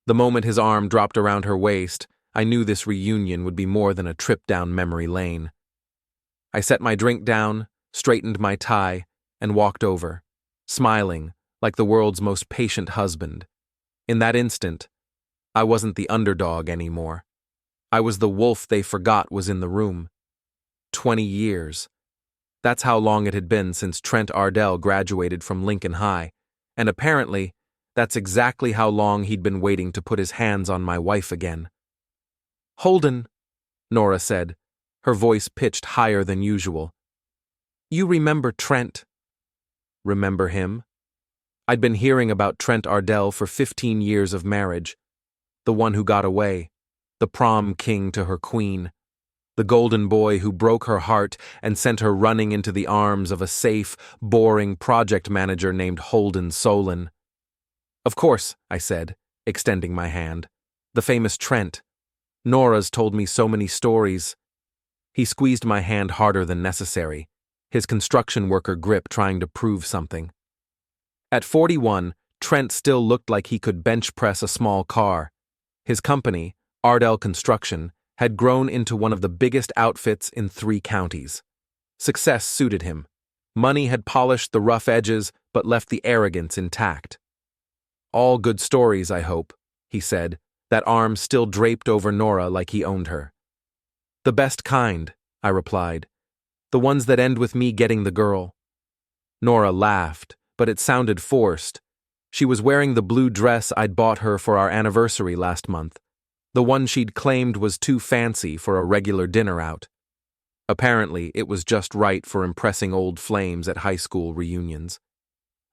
The moment his arm dropped around her waist, I knew this reunion would be more than a trip down memory lane. I set my drink down, straightened my tie, and walked over, smiling like the world's most patient husband. In that instant, I wasn't the underdog anymore. I was the wolf they forgot was in the room. 20 years. That's how long it had been since Trent Ardell graduated from Lincoln High, and apparently, that's exactly how long he'd been waiting to put his hands on my wife again. "Holden," Nora said, her voice pitched higher than usual. "You remember Trent." Remember him? I'd been hearing about Trent Ardell for 15 years of marriage. The one who got away, the prom king to her queen, the golden boy who broke her heart and sent her running into the arms of a safe, boring project manager named Holden Solen. "Of course," I said, extending my hand. "The famous Trent. Nora's told me so many stories." He squeezed my hand harder than necessary, his construction worker grip trying to prove something. At 41, Trent still looked like he could bench press a small car. His company, Ardell Construction, had grown into one of the biggest outfits in 3 counties. Success suited him. Money had polished the rough edges but left the arrogance intact. "All good stories, I hope," he said, that arm still draped over Nora like he owned her. "The best kind," I replied. "The ones that end with me getting the girl." Nora laughed, but it sounded forced. She was wearing the blue dress I'd bought her for our anniversary last month, the one she'd claimed was too fancy for a regular dinner out. Apparently, it was just right for impressing old flames at high school reunions.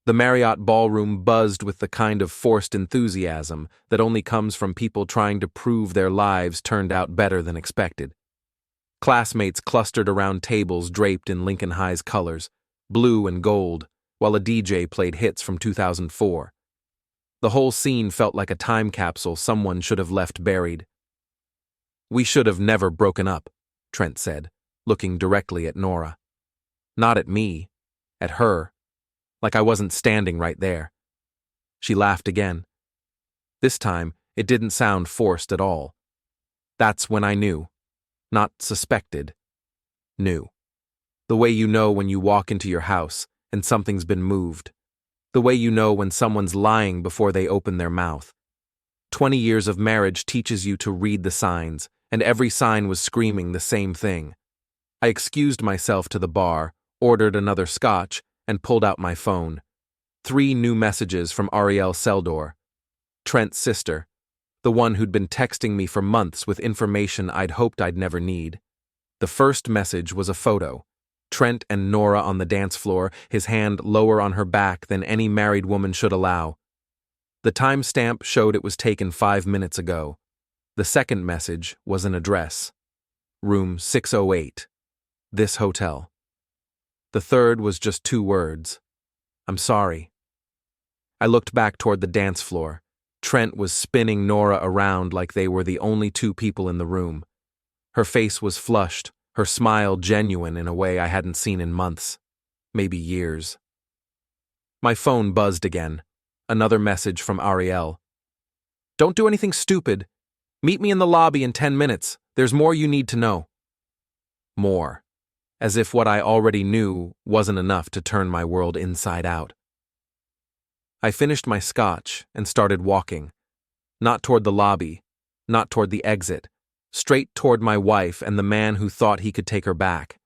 The Marriott ballroom buzzed with the kind of forced enthusiasm that only comes from people trying to prove their lives turned out better than expected. Classmates clustered around tables draped in Lincoln High's colors, blue and gold, while a DJ played hits from 2004. The whole scene felt like a time capsule someone should have left buried. "We should have never broken up," Trent said, looking directly at Nora. Not at me, at her, like I wasn't standing right there. She laughed again. This time, it didn't sound forced at all. That's when I knew. Not suspected. Knew. The way you know when you walk into your house and something's been moved. The way you know when someone's lying before they open their mouth. 20 years of marriage teaches you to read the signs, and every sign was screaming the same thing. I excused myself to the bar, ordered another scotch, and pulled out my phone. 3 new messages from Arielle Seldor, Trent's sister, the one who'd been texting me for months with information I'd hoped I'd never need. The first message was a photo. Trent and Nora on the dance floor, his hand lower on her back than any married woman should allow. The timestamp showed it was taken 5 minutes ago. The second message was an address. Room 608. This hotel. The third was just 2 words. "I'm sorry." I looked back toward the dance floor. Trent was spinning Nora around like they were the only 2 people in the room. Her face was flushed, her smile genuine in a way I hadn't seen in months, maybe years. My phone buzzed again. Another message from Arielle. "Don't do anything stupid. Meet me in the lobby in 10 minutes. There's more you need to know." More. As if what I already knew wasn't enough to turn my world inside out. I finished my scotch and started walking. Not toward the lobby, not toward the exit, straight toward my wife and the man who thought he could take her back.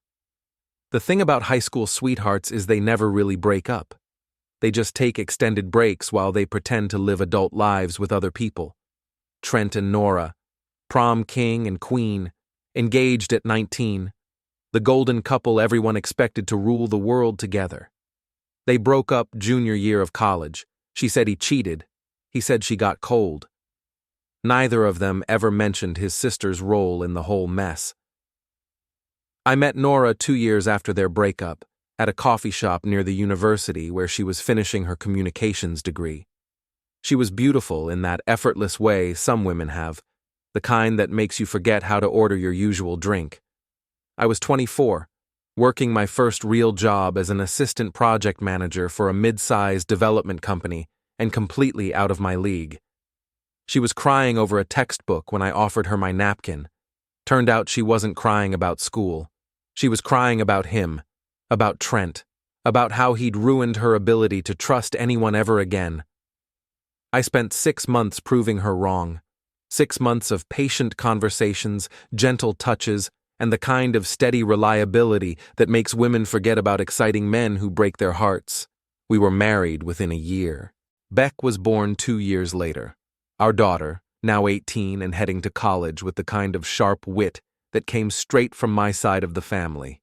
The thing about high school sweethearts is they never really break up. They just take extended breaks while they pretend to live adult lives with other people. Trent and Nora, prom king and queen, engaged at 19, the golden couple everyone expected to rule the world together. They broke up junior year of college. She said he cheated. He said she got cold. Neither of them ever mentioned his sister's role in the whole mess. I met Nora 2 years after their breakup, at a coffee shop near the university where she was finishing her communications degree. She was beautiful in that effortless way some women have, the kind that makes you forget how to order your usual drink. I was 24, working my first real job as an assistant project manager for a mid-sized development company and completely out of my league. She was crying over a textbook when I offered her my napkin. Turned out she wasn't crying about school. She was crying about him, about Trent, about how he'd ruined her ability to trust anyone ever again. I spent 6 months proving her wrong. 6 months of patient conversations, gentle touches, and the kind of steady reliability that makes women forget about exciting men who break their hearts. We were married within a year. Beck was born 2 years later. Our daughter, now 18 and heading to college with the kind of sharp wit that came straight from my side of the family.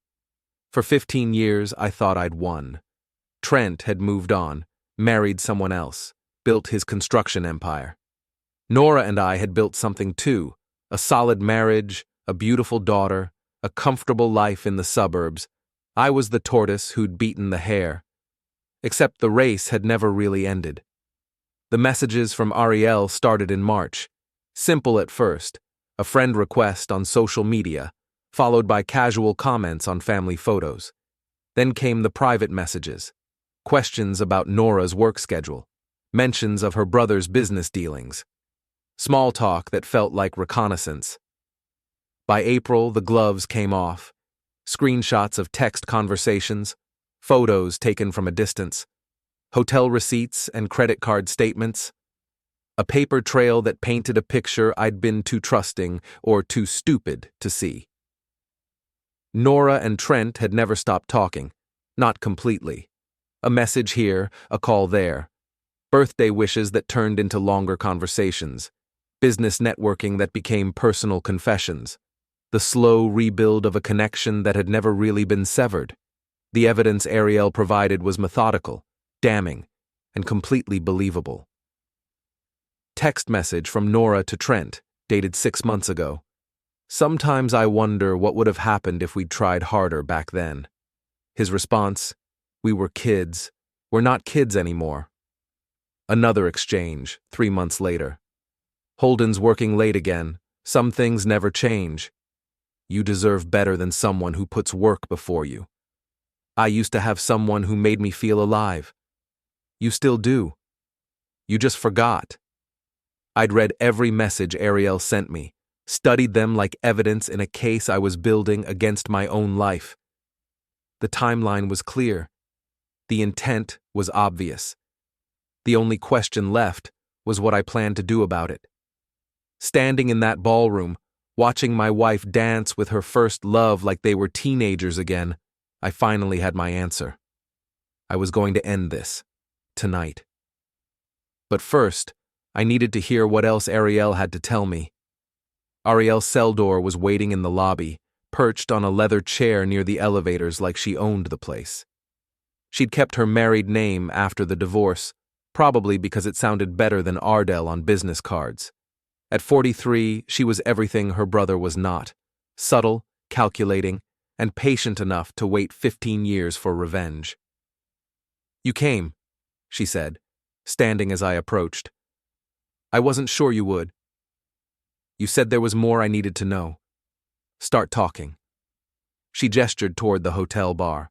For 15 years, I thought I'd won. Trent had moved on, married someone else, built his construction empire. Nora and I had built something too, a solid marriage, a beautiful daughter, a comfortable life in the suburbs. I was the tortoise who'd beaten the hare. Except the race had never really ended. The messages from Arielle started in March. Simple at first, a friend request on social media, followed by casual comments on family photos. Then came the private messages, questions about Nora's work schedule, mentions of her brother's business dealings. Small talk that felt like reconnaissance. By April, the gloves came off. Screenshots of text conversations, photos taken from a distance, hotel receipts and credit card statements. A paper trail that painted a picture I'd been too trusting or too stupid to see. Nora and Trent had never stopped talking, not completely. A message here, a call there. Birthday wishes that turned into longer conversations. Business networking that became personal confessions. The slow rebuild of a connection that had never really been severed. The evidence Arielle provided was methodical, damning, and completely believable. Text message from Nora to Trent, dated 6 months ago. Sometimes I wonder what would have happened if we'd tried harder back then. His response, we were kids. We're not kids anymore. Another exchange, 3 months later. Holden's working late again. Some things never change. You deserve better than someone who puts work before you. I used to have someone who made me feel alive. You still do. You just forgot. I'd read every message Arielle sent me, studied them like evidence in a case I was building against my own life. The timeline was clear. The intent was obvious. The only question left was what I planned to do about it. Standing in that ballroom, watching my wife dance with her first love like they were teenagers again, I finally had my answer. I was going to end this, tonight. But first, I needed to hear what else Arielle had to tell me. Arielle's cell door was waiting in the lobby, perched on a leather chair near the elevators like she owned the place. She'd kept her married name after the divorce, probably because it sounded better than Ardell on business cards. At 43, she was everything her brother was not, subtle, calculating, and patient enough to wait 15 years for revenge. You came, she said, standing as I approached. I wasn't sure you would. You said there was more I needed to know. Start talking. She gestured toward the hotel bar.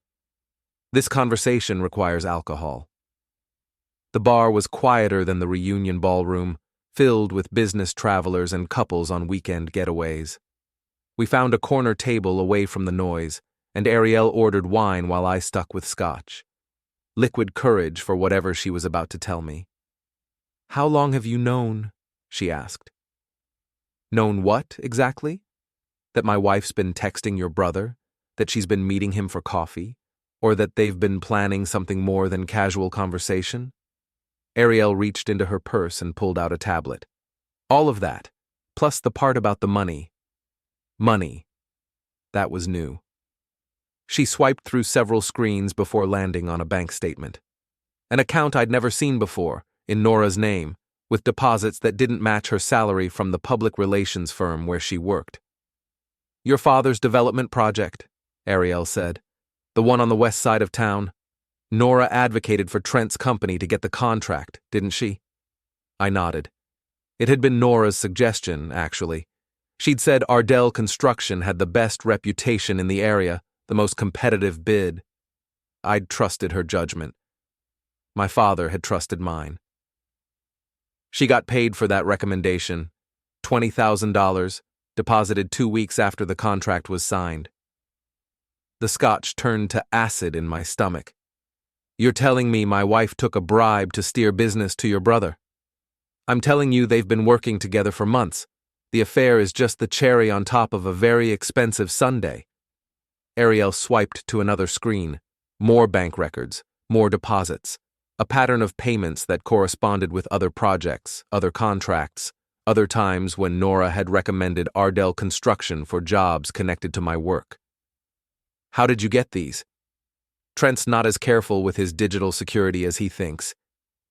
This conversation requires alcohol. The bar was quieter than the reunion ballroom, filled with business travelers and couples on weekend getaways. We found a corner table away from the noise, and Arielle ordered wine while I stuck with scotch. Liquid courage for whatever she was about to tell me. How long have you known? She asked. Known what, exactly? That my wife's been texting your brother? That she's been meeting him for coffee? Or that they've been planning something more than casual conversation? Arielle reached into her purse and pulled out a tablet. All of that, plus the part about the money. Money. That was new. She swiped through several screens before landing on a bank statement. An account I'd never seen before, in Nora's name, with deposits that didn't match her salary from the public relations firm where she worked. Your father's development project, Arielle said. The one on the west side of town. Nora advocated for Trent's company to get the contract, didn't she? I nodded. It had been Nora's suggestion, actually. She'd said Ardell Construction had the best reputation in the area, the most competitive bid. I'd trusted her judgment. My father had trusted mine. She got paid for that recommendation, $20,000, deposited 2 weeks after the contract was signed. The scotch turned to acid in my stomach. You're telling me my wife took a bribe to steer business to your brother? I'm telling you they've been working together for months. The affair is just the cherry on top of a very expensive sundae. Arielle swiped to another screen. More bank records, more deposits. A pattern of payments that corresponded with other projects, other contracts, other times when Nora had recommended Ardell Construction for jobs connected to my work. How did you get these? Trent's not as careful with his digital security as he thinks.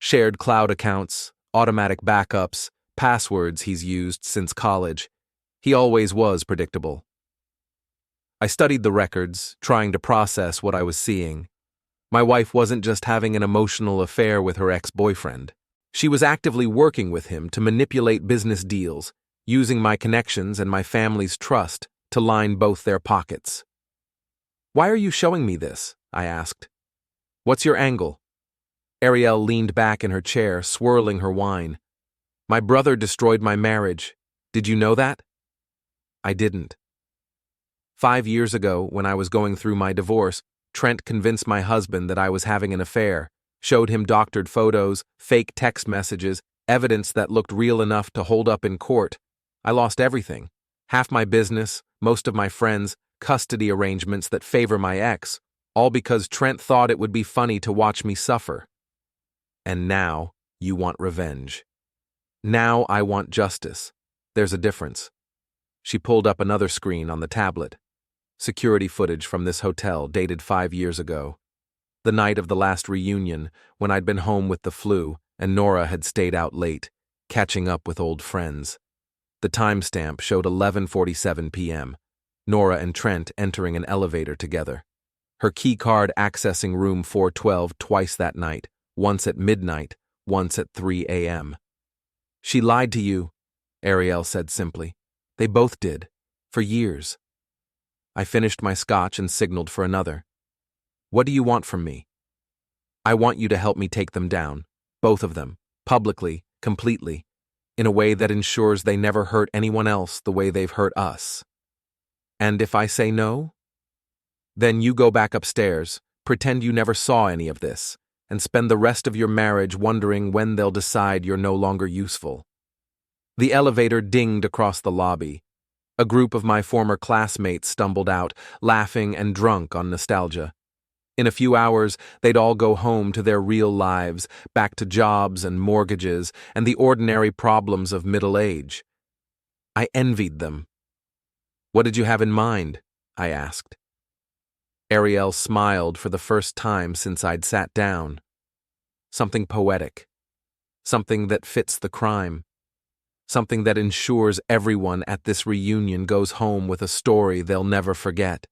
Shared cloud accounts, automatic backups, passwords he's used since college. He always was predictable. I studied the records, trying to process what I was seeing. My wife wasn't just having an emotional affair with her ex-boyfriend. She was actively working with him to manipulate business deals, using my connections and my family's trust to line both their pockets. Why are you showing me this? I asked. What's your angle? Arielle leaned back in her chair, swirling her wine. My brother destroyed my marriage. Did you know that? I didn't. 5 years ago, when I was going through my divorce, Trent convinced my husband that I was having an affair, showed him doctored photos, fake text messages, evidence that looked real enough to hold up in court. I lost everything. Half my business, most of my friends, custody arrangements that favor my ex, all because Trent thought it would be funny to watch me suffer. And now, you want revenge. Now I want justice. There's a difference. She pulled up another screen on the tablet. Security footage from this hotel dated 5 years ago. The night of the last reunion, when I'd been home with the flu and Nora had stayed out late, catching up with old friends. The timestamp showed 11:47 p.m. Nora and Trent entering an elevator together. Her keycard accessing room 412 twice that night, once at midnight, once at 3 a.m. She lied to you, Arielle said simply. They both did, for years. I finished my scotch and signaled for another. What do you want from me? I want you to help me take them down, both of them, publicly, completely, in a way that ensures they never hurt anyone else the way they've hurt us. And if I say no? Then you go back upstairs, pretend you never saw any of this, and spend the rest of your marriage wondering when they'll decide you're no longer useful. The elevator dinged across the lobby. A group of my former classmates stumbled out, laughing and drunk on nostalgia. In a few hours, they'd all go home to their real lives, back to jobs and mortgages and the ordinary problems of middle age. I envied them. What did you have in mind? I asked. Arielle smiled for the first time since I'd sat down. Something poetic. Something that fits the crime. Something that ensures everyone at this reunion goes home with a story they'll never forget.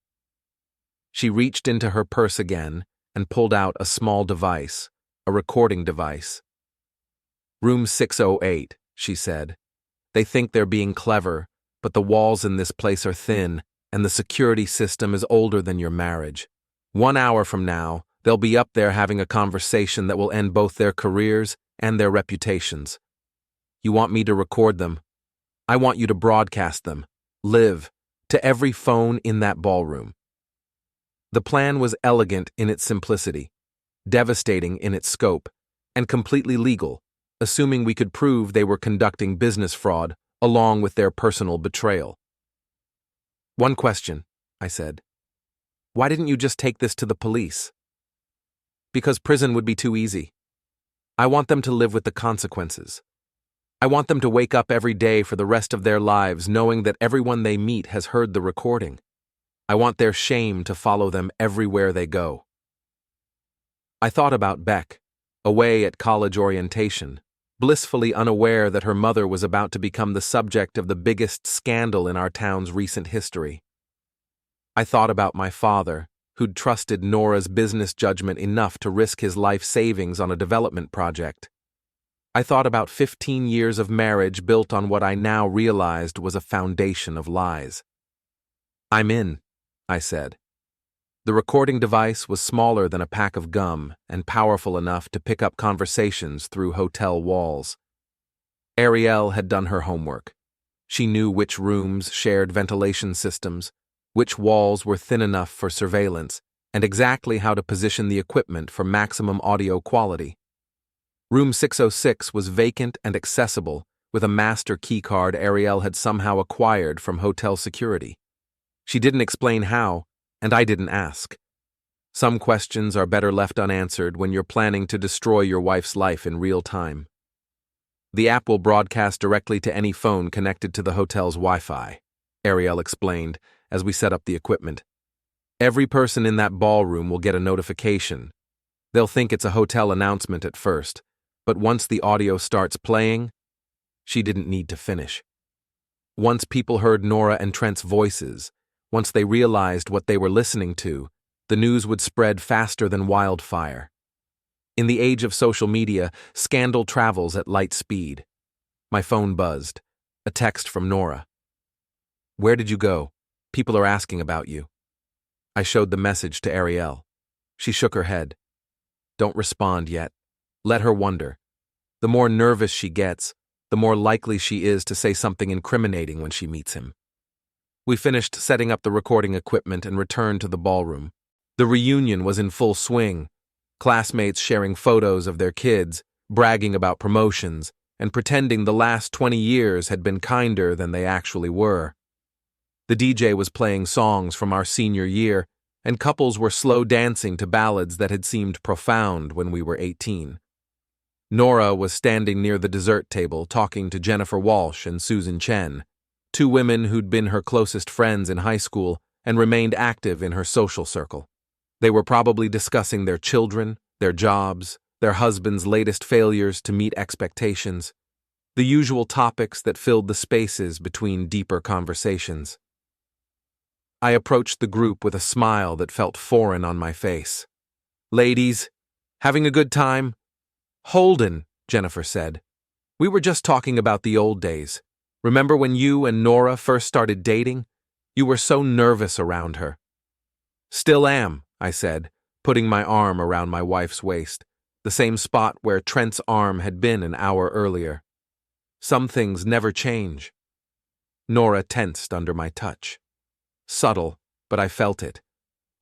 She reached into her purse again and pulled out a small device, a recording device. Room 608, she said. They think they're being clever, but the walls in this place are thin, and the security system is older than your marriage. 1 hour from now, they'll be up there having a conversation that will end both their careers and their reputations. You want me to record them? I want you to broadcast them, live, to every phone in that ballroom. The plan was elegant in its simplicity, devastating in its scope, and completely legal, assuming we could prove they were conducting business fraud along with their personal betrayal. One question, I said. Why didn't you just take this to the police? Because prison would be too easy. I want them to live with the consequences. I want them to wake up every day for the rest of their lives knowing that everyone they meet has heard the recording. I want their shame to follow them everywhere they go. I thought about Beck, away at college orientation, blissfully unaware that her mother was about to become the subject of the biggest scandal in our town's recent history. I thought about my father, who'd trusted Nora's business judgment enough to risk his life savings on a development project. I thought about 15 years of marriage built on what I now realized was a foundation of lies. I'm in, I said. The recording device was smaller than a pack of gum and powerful enough to pick up conversations through hotel walls. Arielle had done her homework. She knew which rooms shared ventilation systems, which walls were thin enough for surveillance, and exactly how to position the equipment for maximum audio quality. Room 606 was vacant and accessible, with a master keycard Arielle had somehow acquired from hotel security. She didn't explain how, and I didn't ask. Some questions are better left unanswered when you're planning to destroy your wife's life in real time. The app will broadcast directly to any phone connected to the hotel's Wi-Fi, Arielle explained as we set up the equipment. Every person in that ballroom will get a notification. They'll think it's a hotel announcement at first, but once the audio starts playing, she didn't need to finish. Once people heard Nora and Trent's voices, once they realized what they were listening to, the news would spread faster than wildfire. In the age of social media, scandal travels at light speed. My phone buzzed. A text from Nora. "Where did you go? People are asking about you." I showed the message to Arielle. She shook her head. "Don't respond yet. Let her wonder. The more nervous she gets, the more likely she is to say something incriminating when she meets him." We finished setting up the recording equipment and returned to the ballroom. The reunion was in full swing. Classmates sharing photos of their kids, bragging about promotions, and pretending the last 20 years had been kinder than they actually were. The DJ was playing songs from our senior year, and couples were slow dancing to ballads that had seemed profound when we were 18. Nora was standing near the dessert table talking to Jennifer Walsh and Susan Chen, two women who'd been her closest friends in high school and remained active in her social circle. They were probably discussing their children, their jobs, their husbands' latest failures to meet expectations, the usual topics that filled the spaces between deeper conversations. I approached the group with a smile that felt foreign on my face. "Ladies, having a good time?" "Holden," Jennifer said. "We were just talking about the old days. Remember when you and Nora first started dating? You were so nervous around her." "Still am," I said, putting my arm around my wife's waist, the same spot where Trent's arm had been an hour earlier. "Some things never change." Nora tensed under my touch. Subtle, but I felt it.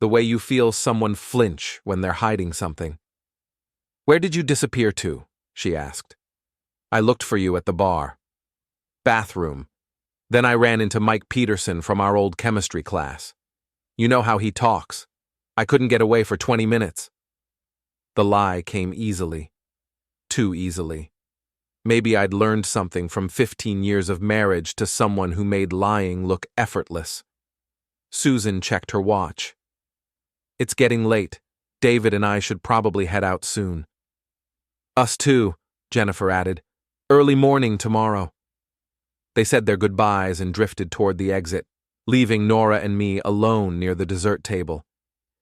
The way you feel someone flinch when they're hiding something. "Where did you disappear to?" she asked. "I looked for you at the bar." "Bathroom. Then I ran into Mike Peterson from our old chemistry class. You know how he talks. I couldn't get away for 20 minutes. The lie came easily. Too easily. Maybe I'd learned something from 15 years of marriage to someone who made lying look effortless. Susan checked her watch. "It's getting late. David and I should probably head out soon." "Us too," Jennifer added. "Early morning tomorrow." They said their goodbyes and drifted toward the exit, leaving Nora and me alone near the dessert table.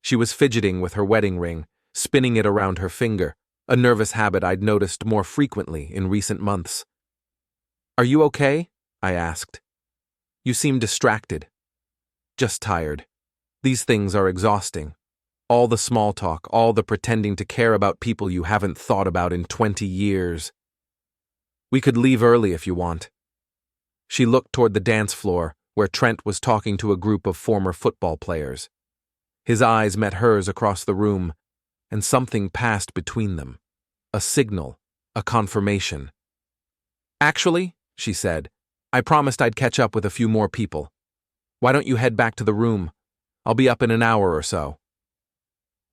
She was fidgeting with her wedding ring, spinning it around her finger, a nervous habit I'd noticed more frequently in recent months. "Are you okay?" I asked. "You seem distracted." "Just tired. These things are exhausting. All the small talk, all the pretending to care about people you haven't thought about in 20 years. We could leave early if you want." She looked toward the dance floor, where Trent was talking to a group of former football players. His eyes met hers across the room, and something passed between them. A signal, a confirmation. "Actually," she said, "I promised I'd catch up with a few more people. Why don't you head back to the room? I'll be up in an hour or so."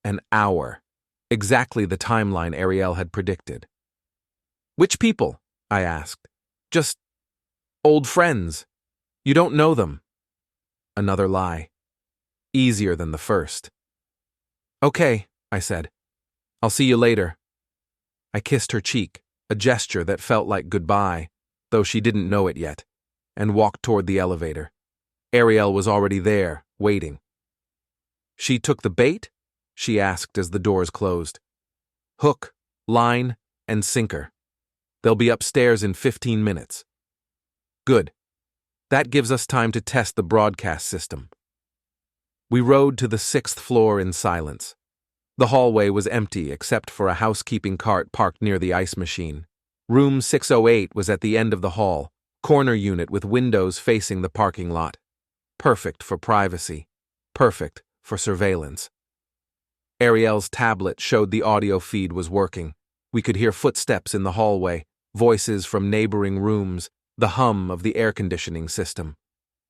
An hour. Exactly the timeline Arielle had predicted. "Which people?" I asked. "Just old friends. You don't know them." Another lie. Easier than the first. "Okay," I said. "I'll see you later." I kissed her cheek, a gesture that felt like goodbye, though she didn't know it yet, and walked toward the elevator. Arielle was already there, waiting. "She took the bait?" she asked as the doors closed. "Hook, line, and sinker. They'll be upstairs in 15 minutes. Good. That gives us time to test the broadcast system." We rode to the 6th floor in silence. The hallway was empty except for a housekeeping cart parked near the ice machine. Room 608 was at the end of the hall, corner unit with windows facing the parking lot. Perfect for privacy. Perfect for surveillance. Arielle's tablet showed the audio feed was working. We could hear footsteps in the hallway, voices from neighboring rooms, the hum of the air conditioning system.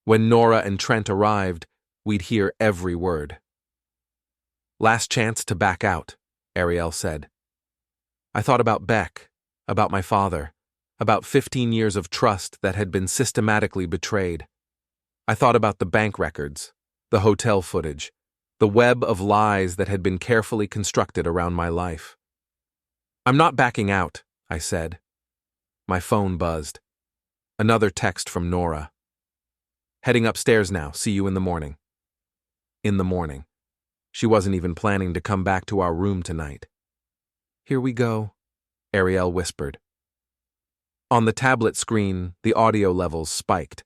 When Nora and Trent arrived, we'd hear every word. "Last chance to back out," Arielle said. I thought about Beck, about my father, about 15 years of trust that had been systematically betrayed. I thought about the bank records, the hotel footage, the web of lies that had been carefully constructed around my life. "I'm not backing out," I said. My phone buzzed. Another text from Nora. "Heading upstairs now. See you in the morning." In the morning. She wasn't even planning to come back to our room tonight. "Here we go," Arielle whispered. On the tablet screen, the audio levels spiked.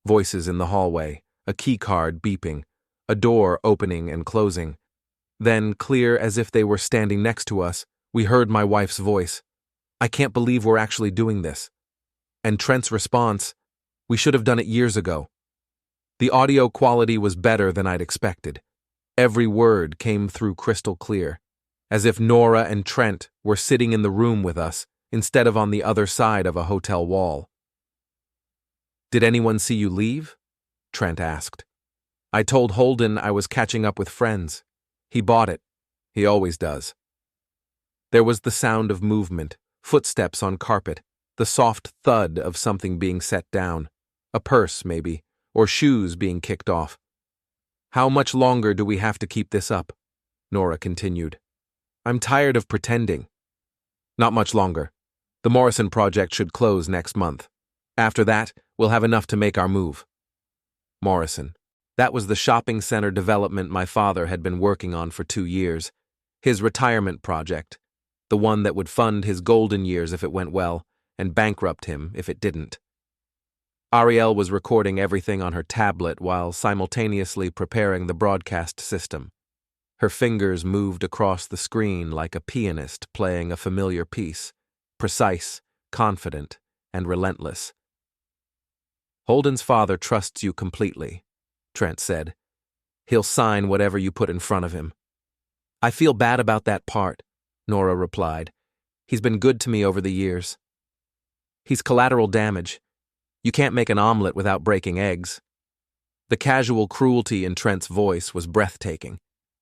Voices in the hallway, a key card beeping, a door opening and closing. Then, clear as if they were standing next to us, we heard my wife's voice. "I can't believe we're actually doing this." And Trent's response, "We should have done it years ago." The audio quality was better than I'd expected. Every word came through crystal clear, as if Nora and Trent were sitting in the room with us instead of on the other side of a hotel wall. "Did anyone see you leave?" Trent asked. "I told Holden I was catching up with friends. He bought it. He always does." There was the sound of movement, footsteps on carpet, the soft thud of something being set down, a purse maybe, or shoes being kicked off. "How much longer do we have to keep this up?" Nora continued. "I'm tired of pretending." "Not much longer. The Morrison project should close next month. After that, we'll have enough to make our move." Morrison. That was the shopping center development my father had been working on for 2 years. His retirement project. The one that would fund his golden years if it went well, and bankrupt him if it didn't. Arielle was recording everything on her tablet while simultaneously preparing the broadcast system. Her fingers moved across the screen like a pianist playing a familiar piece, precise, confident, and relentless. "Holden's father trusts you completely," Trent said. "He'll sign whatever you put in front of him." "I feel bad about that part," Nora replied. "He's been good to me over the years." "He's collateral damage. You can't make an omelet without breaking eggs." The casual cruelty in Trent's voice was breathtaking.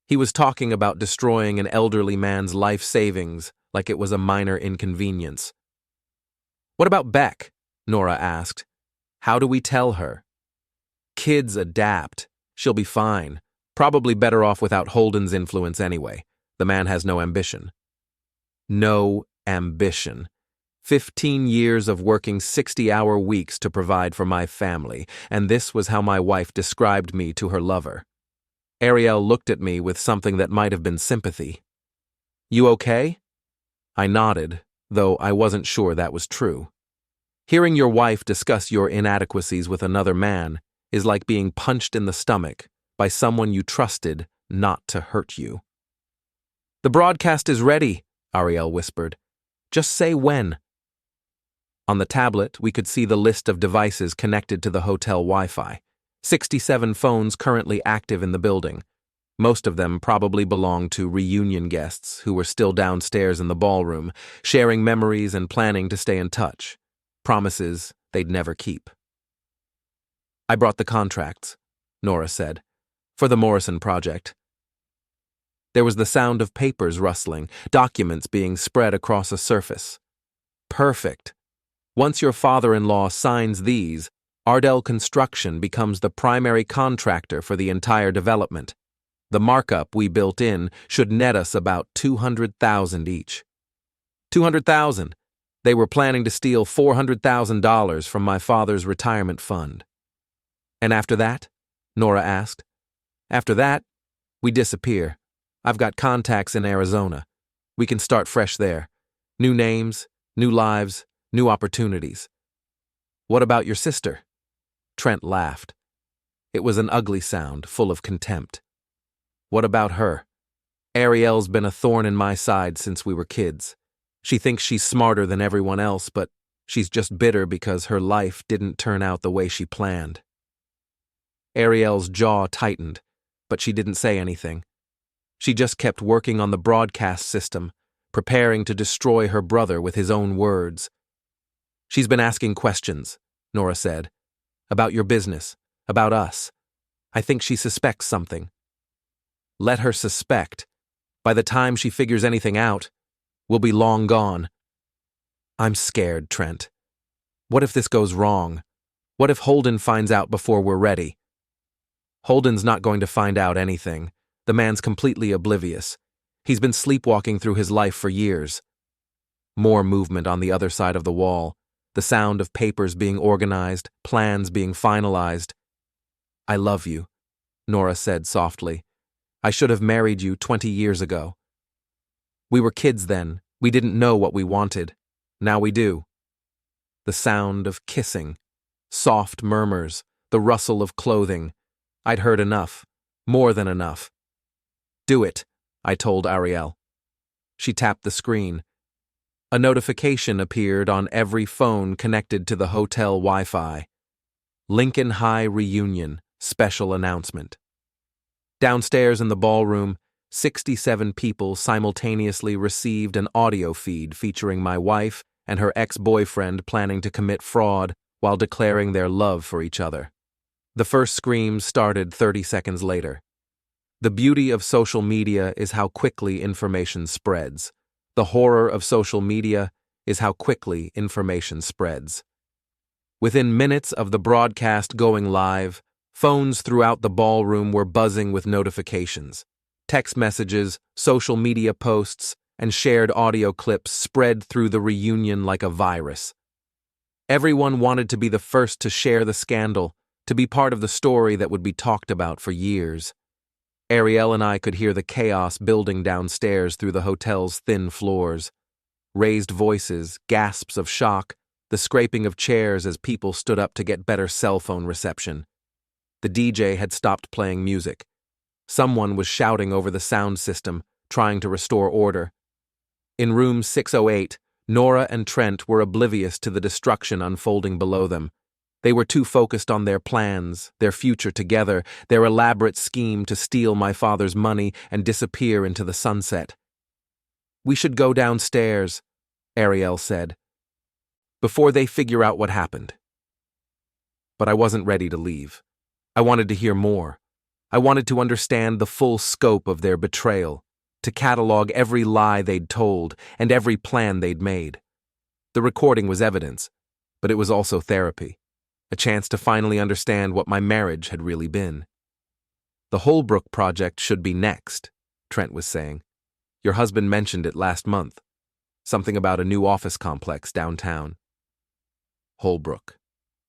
He was talking about destroying an elderly man's life savings like it was a minor inconvenience. "What about Beck?" Nora asked. "How do we tell her?" "Kids adapt. She'll be fine. Probably better off without Holden's influence anyway. The man has no ambition." No ambition. 15 years of working 60-hour weeks to provide for my family, and this was how my wife described me to her lover. Arielle looked at me with something that might have been sympathy. "You okay?" I nodded, though I wasn't sure that was true. Hearing your wife discuss your inadequacies with another man is like being punched in the stomach by someone you trusted not to hurt you. "The broadcast is ready," Arielle whispered. "Just say when." On the tablet, we could see the list of devices connected to the hotel Wi-Fi. 67 phones currently active in the building. Most of them probably belonged to reunion guests who were still downstairs in the ballroom, sharing memories and planning to stay in touch. Promises they'd never keep. "I brought the contracts," Nora said, "for the Morrison project." There was the sound of papers rustling, documents being spread across a surface. "Perfect. Once your father-in-law signs these, Ardell Construction becomes the primary contractor for the entire development. The markup we built in should net us about $200,000 each." $200,000. They were planning to steal $400,000 from my father's retirement fund. "And after that?" Nora asked. "After that, we disappear. I've got contacts in Arizona. We can start fresh there. New names, new lives, new opportunities." "What about your sister?" Trent laughed. It was an ugly sound, full of contempt. "What about her? Arielle's been a thorn in my side since we were kids. She thinks she's smarter than everyone else, but she's just bitter because her life didn't turn out the way she planned. Arielle's jaw tightened, but she didn't say anything. She just kept working on the broadcast system, preparing to destroy her brother with his own words. She's been asking questions, Nora said, about your business, about us. I think she suspects something. Let her suspect. By the time she figures anything out, we'll be long gone. I'm scared, Trent. What if this goes wrong? What if Holden finds out before we're ready? Holden's not going to find out anything. The man's completely oblivious. He's been sleepwalking through his life for years. More movement on the other side of the wall, the sound of papers being organized, plans being finalized. I love you, Nora said softly. I should have married you 20 years ago. We were kids then. We didn't know what we wanted. Now we do. The sound of kissing, soft murmurs, the rustle of clothing. I'd heard enough, more than enough. Do it, I told Arielle. She tapped the screen. A notification appeared on every phone connected to the hotel Wi-Fi. Lincoln High reunion, special announcement. Downstairs in the ballroom, 67 people simultaneously received an audio feed featuring my wife and her ex-boyfriend planning to commit fraud while declaring their love for each other. The first screams started 30 seconds later. The beauty of social media is how quickly information spreads. The horror of social media is how quickly information spreads. Within minutes of the broadcast going live, phones throughout the ballroom were buzzing with notifications. Text messages, social media posts, and shared audio clips spread through the reunion like a virus. Everyone wanted to be the first to share the scandal, to be part of the story that would be talked about for years. Arielle and I could hear the chaos building downstairs through the hotel's thin floors. Raised voices, gasps of shock, the scraping of chairs as people stood up to get better cell phone reception. The DJ had stopped playing music. Someone was shouting over the sound system, trying to restore order. In room 608, Nora and Trent were oblivious to the destruction unfolding below them. They were too focused on their plans, their future together, their elaborate scheme to steal my father's money and disappear into the sunset. We should go downstairs, Arielle said, before they figure out what happened. But I wasn't ready to leave. I wanted to hear more. I wanted to understand the full scope of their betrayal, to catalog every lie they'd told and every plan they'd made. The recording was evidence, but it was also therapy. A chance to finally understand what my marriage had really been. The Holbrook project should be next, Trent was saying. Your husband mentioned it last month. Something about a new office complex downtown. Holbrook.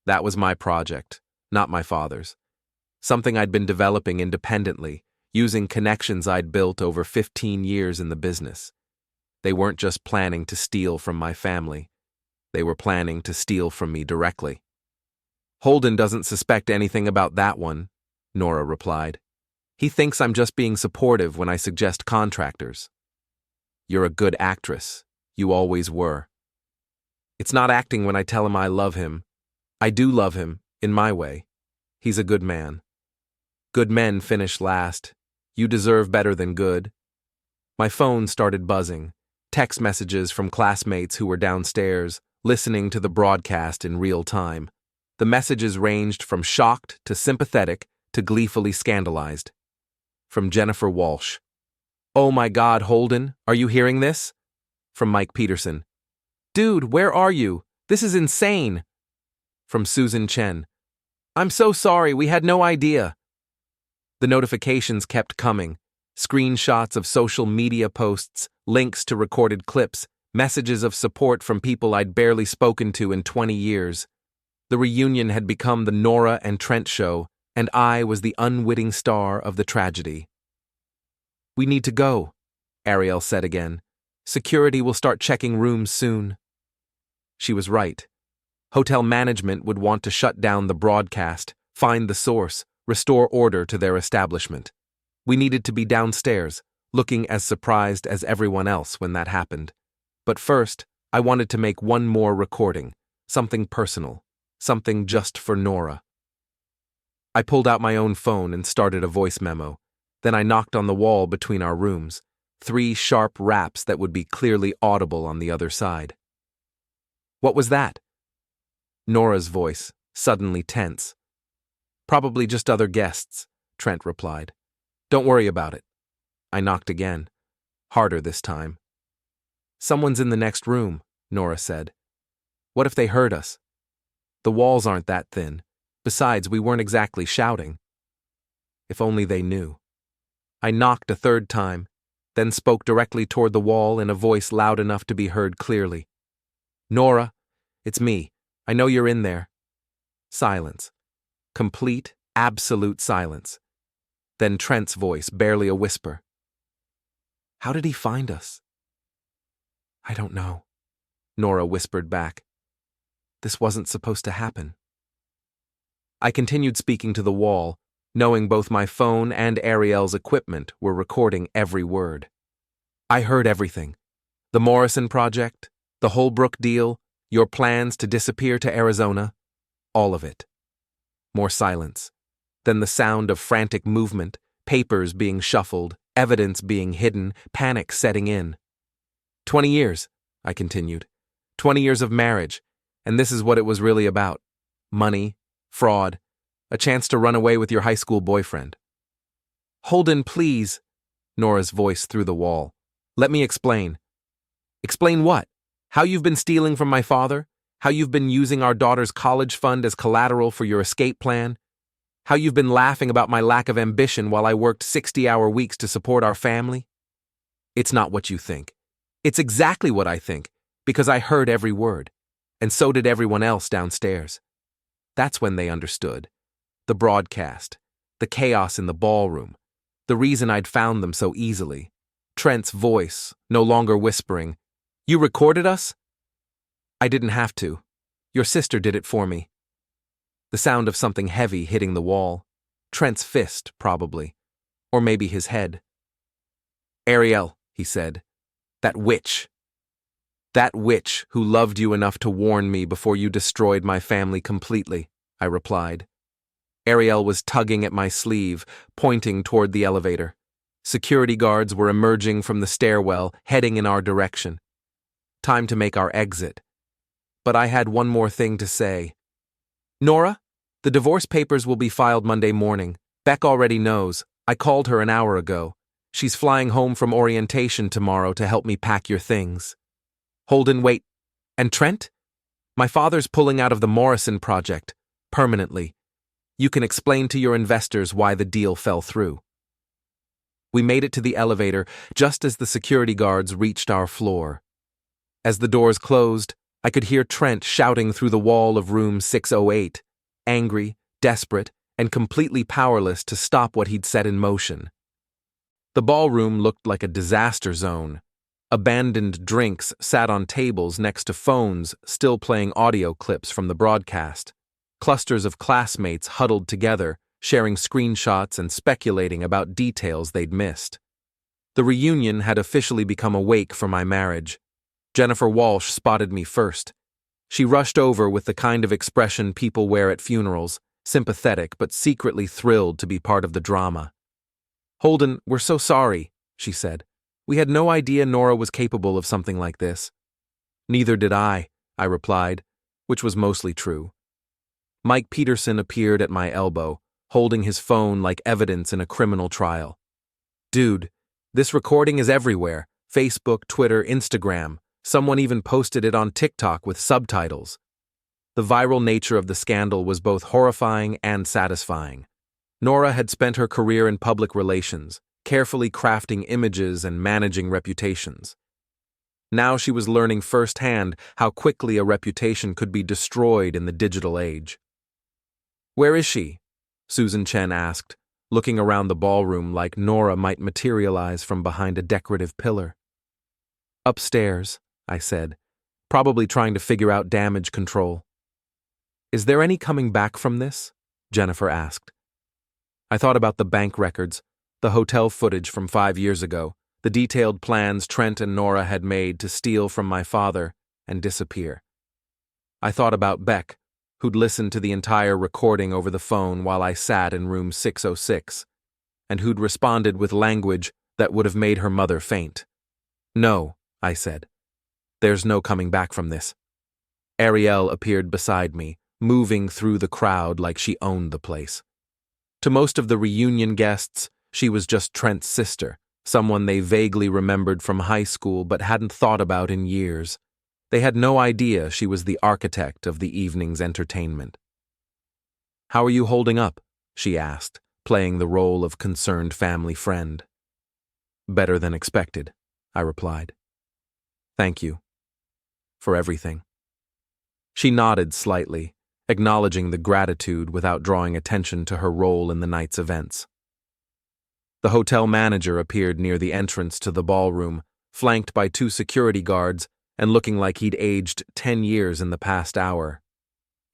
That was my project, not my father's. Something I'd been developing independently, using connections I'd built over 15 years in the business. They weren't just planning to steal from my family. They were planning to steal from me directly. Holden doesn't suspect anything about that one, Nora replied. He thinks I'm just being supportive when I suggest contractors. You're a good actress. You always were. It's not acting when I tell him I love him. I do love him, in my way. He's a good man. Good men finish last. You deserve better than good. My phone started buzzing. Text messages from classmates who were downstairs, listening to the broadcast in real time. The messages ranged from shocked to sympathetic to gleefully scandalized. From Jennifer Walsh. Oh my God, Holden, are you hearing this? From Mike Peterson. Dude, where are you? This is insane. From Susan Chen. I'm so sorry, we had no idea. The notifications kept coming. Screenshots of social media posts, links to recorded clips, messages of support from people I'd barely spoken to in 20 years. The reunion had become the Nora and Trent show, and I was the unwitting star of the tragedy. We need to go, Arielle said again. Security will start checking rooms soon. She was right. Hotel management would want to shut down the broadcast, find the source, restore order to their establishment. We needed to be downstairs, looking as surprised as everyone else when that happened. But first, I wanted to make one more recording, something personal, something just for Nora. I pulled out my own phone and started a voice memo. Then I knocked on the wall between our rooms, 3 sharp raps that would be clearly audible on the other side. What was that? Nora's voice, suddenly tense. Probably just other guests, Trent replied. Don't worry about it. I knocked again, harder this time. Someone's in the next room, Nora said. What if they heard us? The walls aren't that thin. Besides, we weren't exactly shouting. If only they knew. I knocked a 3rd time, then spoke directly toward the wall in a voice loud enough to be heard clearly. Nora, it's me. I know you're in there. Silence. Complete, absolute silence. Then Trent's voice, barely a whisper. How did he find us? I don't know, Nora whispered back. This wasn't supposed to happen. I continued speaking to the wall, knowing both my phone and Arielle's equipment were recording every word. I heard everything. The Morrison project, the Holbrook deal, your plans to disappear to Arizona, all of it. More silence. Then the sound of frantic movement, papers being shuffled, evidence being hidden, panic setting in. 20 years, I continued. 20 years of marriage, and this is what it was really about. Money, fraud, a chance to run away with your high school boyfriend. Holden, please, Nora's voice through the wall. Let me explain. Explain what? How you've been stealing from my father? How you've been using our daughter's college fund as collateral for your escape plan? How you've been laughing about my lack of ambition while I worked 60-hour weeks to support our family? It's not what you think. It's exactly what I think, because I heard every word, and so did everyone else downstairs. That's when they understood. The broadcast, the chaos in the ballroom, the reason I'd found them so easily. Trent's voice, no longer whispering, You recorded us? I didn't have to. Your sister did it for me. The sound of something heavy hitting the wall. Trent's fist, probably. Or maybe his head. Arielle, he said. That witch. That witch who loved you enough to warn me before you destroyed my family completely, I replied. Arielle was tugging at my sleeve, pointing toward the elevator. Security guards were emerging from the stairwell, heading in our direction. Time to make our exit. But I had one more thing to say. Nora, the divorce papers will be filed Monday morning. Beck already knows. I called her an hour ago. She's flying home from orientation tomorrow to help me pack your things. Holden, wait. And Trent? My father's pulling out of the Morrison project, permanently. You can explain to your investors why the deal fell through. We made it to the elevator just as the security guards reached our floor. As the doors closed, I could hear Trent shouting through the wall of room 608, angry, desperate, and completely powerless to stop what he'd set in motion. The ballroom looked like a disaster zone. Abandoned drinks sat on tables next to phones still playing audio clips from the broadcast. Clusters of classmates huddled together, sharing screenshots and speculating about details they'd missed. The reunion had officially become a wake for my marriage. Jennifer Walsh spotted me first. She rushed over with the kind of expression people wear at funerals, sympathetic but secretly thrilled to be part of the drama. Holden, we're so sorry, she said. We had no idea Nora was capable of something like this. Neither did I replied, which was mostly true. Mike Peterson appeared at my elbow, holding his phone like evidence in a criminal trial. Dude, this recording is everywhere. Facebook, Twitter, Instagram. Someone even posted it on TikTok with subtitles. The viral nature of the scandal was both horrifying and satisfying. Nora had spent her career in public relations, carefully crafting images and managing reputations. Now she was learning firsthand how quickly a reputation could be destroyed in the digital age. Where is she? Susan Chen asked, looking around the ballroom like Nora might materialize from behind a decorative pillar. Upstairs, I said, probably trying to figure out damage control. Is there any coming back from this? Jennifer asked. I thought about the bank records, the hotel footage from 5 years ago, the detailed plans Trent and Nora had made to steal from my father and disappear. I thought about Beck, who'd listened to the entire recording over the phone while I sat in room 606, and who'd responded with language that would have made her mother faint. "No," I said. "There's no coming back from this." Arielle appeared beside me, moving through the crowd like she owned the place. To most of the reunion guests, she was just Trent's sister, someone they vaguely remembered from high school but hadn't thought about in years. They had no idea she was the architect of the evening's entertainment. "How are you holding up?" she asked, playing the role of concerned family friend. "Better than expected," I replied. "Thank you. For everything." She nodded slightly, acknowledging the gratitude without drawing attention to her role in the night's events. The hotel manager appeared near the entrance to the ballroom, flanked by 2 security guards and looking like he'd aged 10 years in the past hour.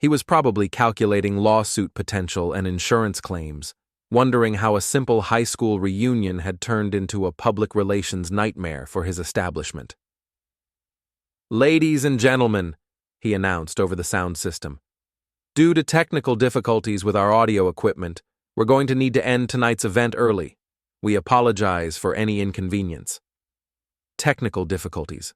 He was probably calculating lawsuit potential and insurance claims, wondering how a simple high school reunion had turned into a public relations nightmare for his establishment. "Ladies and gentlemen," he announced over the sound system, "due to technical difficulties with our audio equipment, we're going to need to end tonight's event early. We apologize for any inconvenience." Technical difficulties.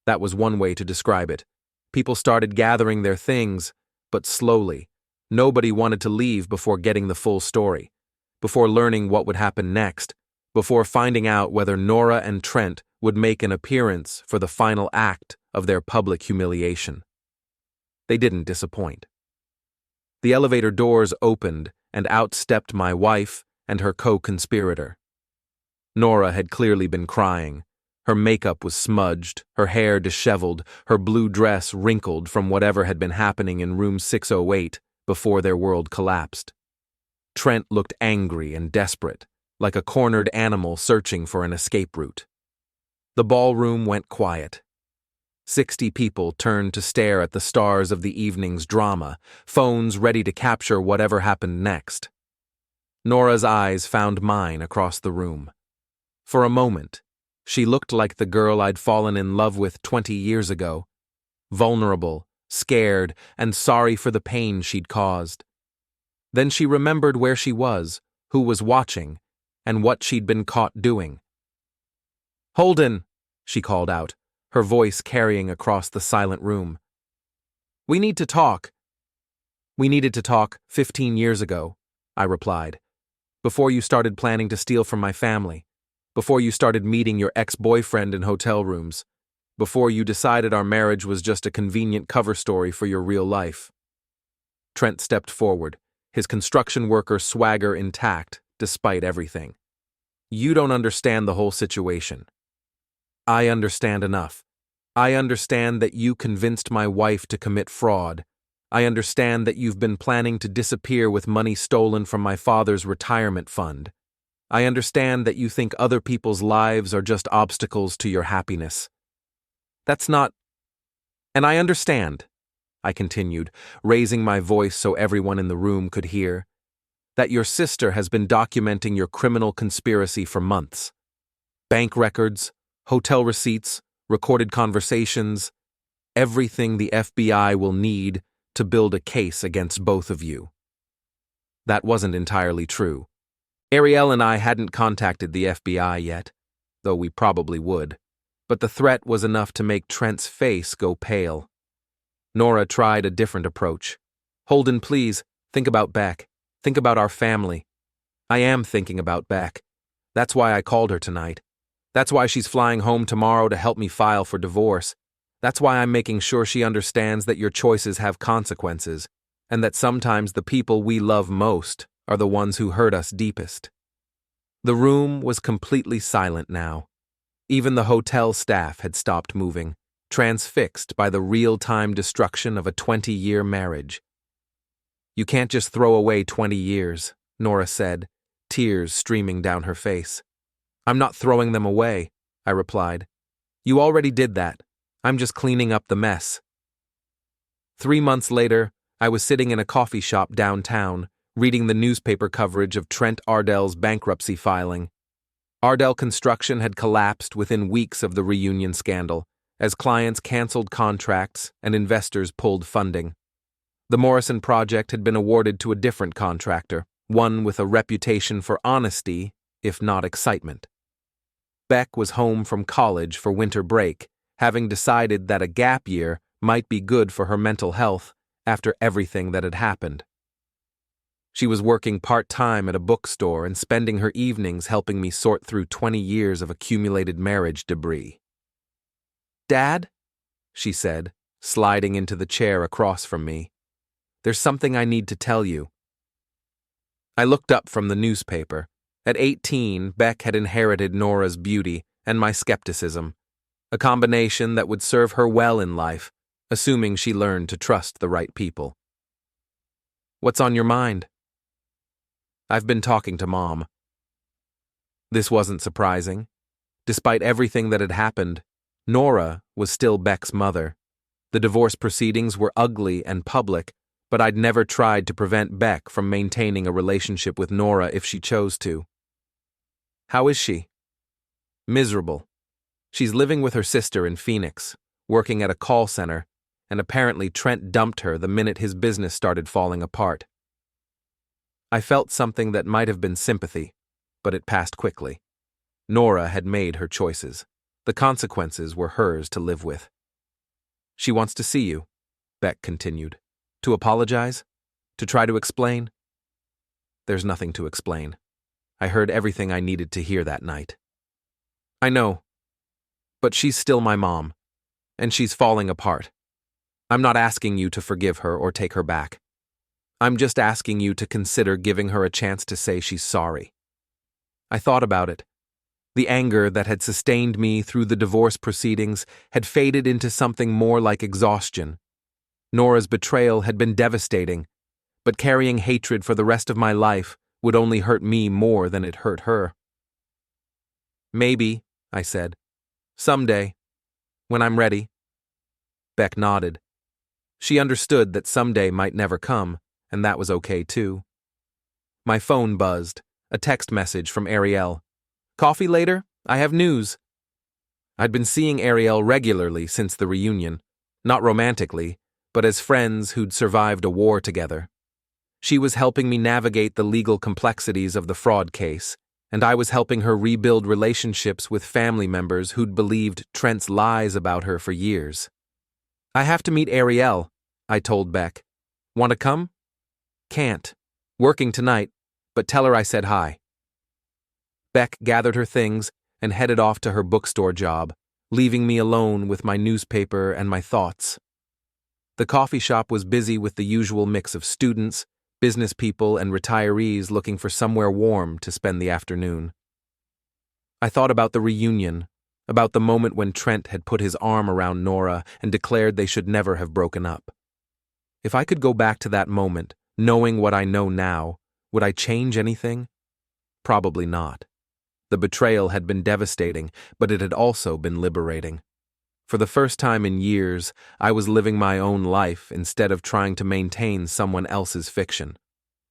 That was one way to describe it. People started gathering their things, but slowly. Nobody wanted to leave before getting the full story, before learning what would happen next, before finding out whether Nora and Trent would make an appearance for the final act of their public humiliation. They didn't disappoint. The elevator doors opened, and out stepped my wife and her co-conspirator. Nora had clearly been crying. Her makeup was smudged, her hair disheveled, her blue dress wrinkled from whatever had been happening in room 608 before their world collapsed. Trent looked angry and desperate, like a cornered animal searching for an escape route. The ballroom went quiet. 60 people turned to stare at the stars of the evening's drama, phones ready to capture whatever happened next. Nora's eyes found mine across the room. For a moment, she looked like the girl I'd fallen in love with 20 years ago, vulnerable, scared, and sorry for the pain she'd caused. Then she remembered where she was, who was watching, and what she'd been caught doing. "Holden," she called out, her voice carrying across the silent room. "We need to talk." "We needed to talk 15 years ago," I replied, "before you started planning to steal from my family, before you started meeting your ex-boyfriend in hotel rooms, before you decided our marriage was just a convenient cover story for your real life." Trent stepped forward, his construction worker swagger intact despite everything. "You don't understand the whole situation." "I understand enough. I understand that you convinced my wife to commit fraud. I understand that you've been planning to disappear with money stolen from my father's retirement fund. I understand that you think other people's lives are just obstacles to your happiness. That's not... And I understand," I continued, raising my voice so everyone in the room could hear, "that your sister has been documenting your criminal conspiracy for months. Bank records, hotel receipts, recorded conversations, everything the FBI will need to build a case against both of you." That wasn't entirely true. Arielle and I hadn't contacted the FBI yet, though we probably would, but the threat was enough to make Trent's face go pale. Nora tried a different approach. "Holden, please, think about Beck. Think about our family." "I am thinking about Beck. That's why I called her tonight. That's why she's flying home tomorrow to help me file for divorce. That's why I'm making sure she understands that your choices have consequences, and that sometimes the people we love most are the ones who hurt us deepest." The room was completely silent now. Even the hotel staff had stopped moving, transfixed by the real-time destruction of a 20-year marriage. "You can't just throw away 20 years, Nora said, tears streaming down her face. "I'm not throwing them away," I replied. "You already did that. I'm just cleaning up the mess." 3 months later, I was sitting in a coffee shop downtown, reading the newspaper coverage of Trent Ardell's bankruptcy filing. Ardell Construction had collapsed within weeks of the reunion scandal, as clients canceled contracts and investors pulled funding. The Morrison project had been awarded to a different contractor, one with a reputation for honesty, if not excitement. Beck was home from college for winter break, having decided that a gap year might be good for her mental health after everything that had happened. She was working part-time at a bookstore and spending her evenings helping me sort through 20 years of accumulated marriage debris. "Dad?" she said, sliding into the chair across from me. "There's something I need to tell you." I looked up from the newspaper. At 18, Beck had inherited Nora's beauty and my skepticism, a combination that would serve her well in life, assuming she learned to trust the right people. "What's on your mind?" "I've been talking to Mom." This wasn't surprising. Despite everything that had happened, Nora was still Beck's mother. The divorce proceedings were ugly and public, but I'd never tried to prevent Beck from maintaining a relationship with Nora if she chose to. "How is she?" "Miserable. She's living with her sister in Phoenix, working at a call center, and apparently Trent dumped her the minute his business started falling apart." I felt something that might have been sympathy, but it passed quickly. Nora had made her choices. The consequences were hers to live with. "She wants to see you," Beck continued. "To apologize? To try to explain?" "There's nothing to explain. I heard everything I needed to hear that night." "I know. But she's still my mom, and she's falling apart. I'm not asking you to forgive her or take her back. I'm just asking you to consider giving her a chance to say she's sorry." I thought about it. The anger that had sustained me through the divorce proceedings had faded into something more like exhaustion. Nora's betrayal had been devastating, but carrying hatred for the rest of my life would only hurt me more than it hurt her. "Maybe," I said. "Someday. When I'm ready." Beck nodded. She understood that someday might never come, and that was okay too. My phone buzzed, a text message from Arielle. "Coffee later? I have news." I'd been seeing Arielle regularly since the reunion, not romantically, but as friends who'd survived a war together. She was helping me navigate the legal complexities of the fraud case, and I was helping her rebuild relationships with family members who'd believed Trent's lies about her for years. "I have to meet Arielle," I told Beck. "Want to come?" "Can't. Working tonight, but tell her I said hi." Beck gathered her things and headed off to her bookstore job, leaving me alone with my newspaper and my thoughts. The coffee shop was busy with the usual mix of students, business people, and retirees looking for somewhere warm to spend the afternoon. I thought about the reunion, about the moment when Trent had put his arm around Nora and declared they should never have broken up. If I could go back to that moment, knowing what I know now, would I change anything? Probably not. The betrayal had been devastating, but it had also been liberating. For the first time in years, I was living my own life instead of trying to maintain someone else's fiction.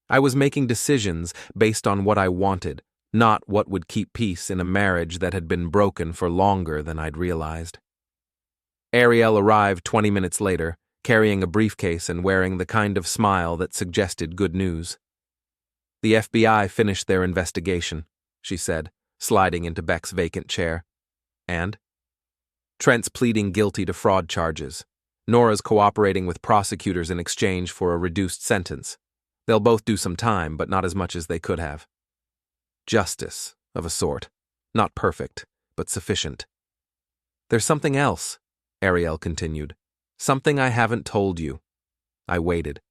I was making decisions based on what I wanted, not what would keep peace in a marriage that had been broken for longer than I'd realized. Arielle arrived 20 minutes later, carrying a briefcase and wearing the kind of smile that suggested good news. "The FBI finished their investigation," she said, sliding into Beck's vacant chair. "And?" "Trent's pleading guilty to fraud charges. Nora's cooperating with prosecutors in exchange for a reduced sentence. They'll both do some time, but not as much as they could have. Justice, of a sort. Not perfect, but sufficient." "There's something else," Arielle continued. "Something I haven't told you." I waited.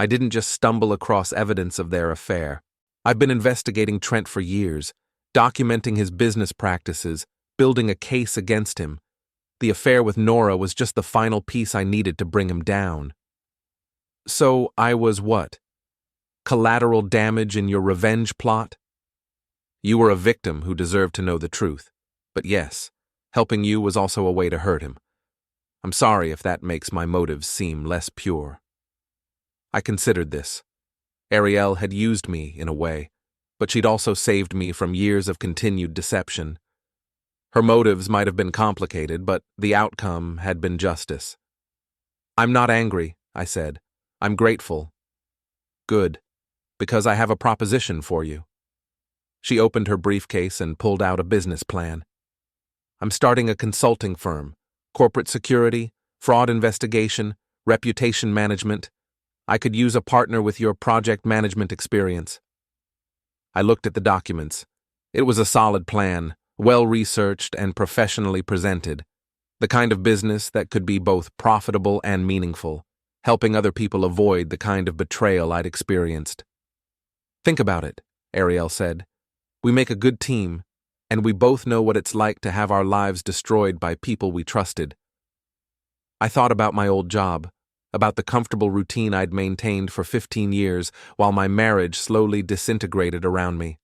I didn't just stumble across evidence of their affair. I've been investigating Trent for years, documenting his business practices, building a case against him. The affair with Nora was just the final piece I needed to bring him down. "So I was what? Collateral damage in your revenge plot?" "You were a victim who deserved to know the truth. But yes, helping you was also a way to hurt him. I'm sorry if that makes my motives seem less pure." I considered this. Arielle had used me in a way, but she'd also saved me from years of continued deception. Her motives might have been complicated, but the outcome had been justice. "I'm not angry," I said. "I'm grateful." "Good, because I have a proposition for you." She opened her briefcase and pulled out a business plan. "I'm starting a consulting firm, corporate security, fraud investigation, reputation management. I could use a partner with your project management experience." I looked at the documents. It was a solid plan, well-researched and professionally presented, the kind of business that could be both profitable and meaningful, helping other people avoid the kind of betrayal I'd experienced. "Think about it," Arielle said. "We make a good team, and we both know what it's like to have our lives destroyed by people we trusted." I thought about my old job, about the comfortable routine I'd maintained for 15 years while my marriage slowly disintegrated around me.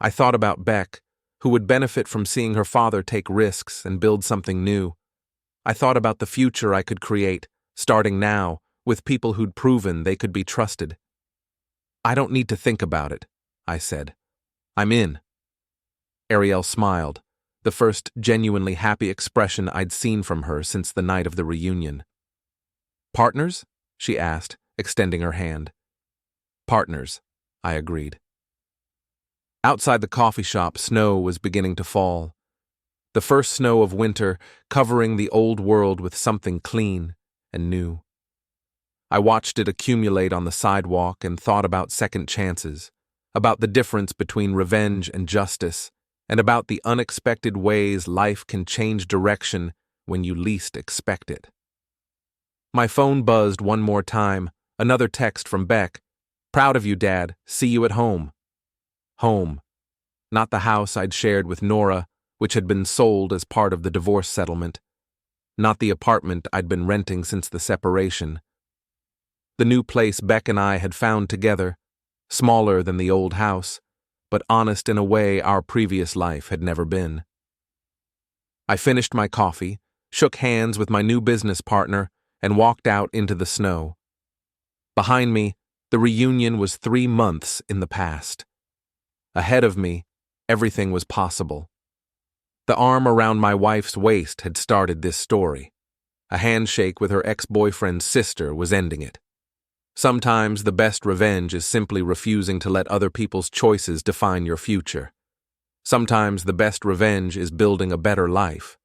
I thought about Beck, who would benefit from seeing her father take risks and build something new. I thought about the future I could create, starting now, with people who'd proven they could be trusted. "I don't need to think about it," I said. "I'm in." Arielle smiled, the first genuinely happy expression I'd seen from her since the night of the reunion. "Partners?" she asked, extending her hand. "Partners," I agreed. Outside the coffee shop, snow was beginning to fall. The first snow of winter, covering the old world with something clean and new. I watched it accumulate on the sidewalk and thought about second chances, about the difference between revenge and justice, and about the unexpected ways life can change direction when you least expect it. My phone buzzed one more time, another text from Beck. "Proud of you, Dad. See you at home." Home. Not the house I'd shared with Nora, which had been sold as part of the divorce settlement. Not the apartment I'd been renting since the separation. The new place Beck and I had found together, smaller than the old house, but honest in a way our previous life had never been. I finished my coffee, shook hands with my new business partner, and walked out into the snow. Behind me, the reunion was 3 months in the past. Ahead of me, everything was possible. The arm around my wife's waist had started this story. A handshake with her ex-boyfriend's sister was ending it. Sometimes the best revenge is simply refusing to let other people's choices define your future. Sometimes the best revenge is building a better life.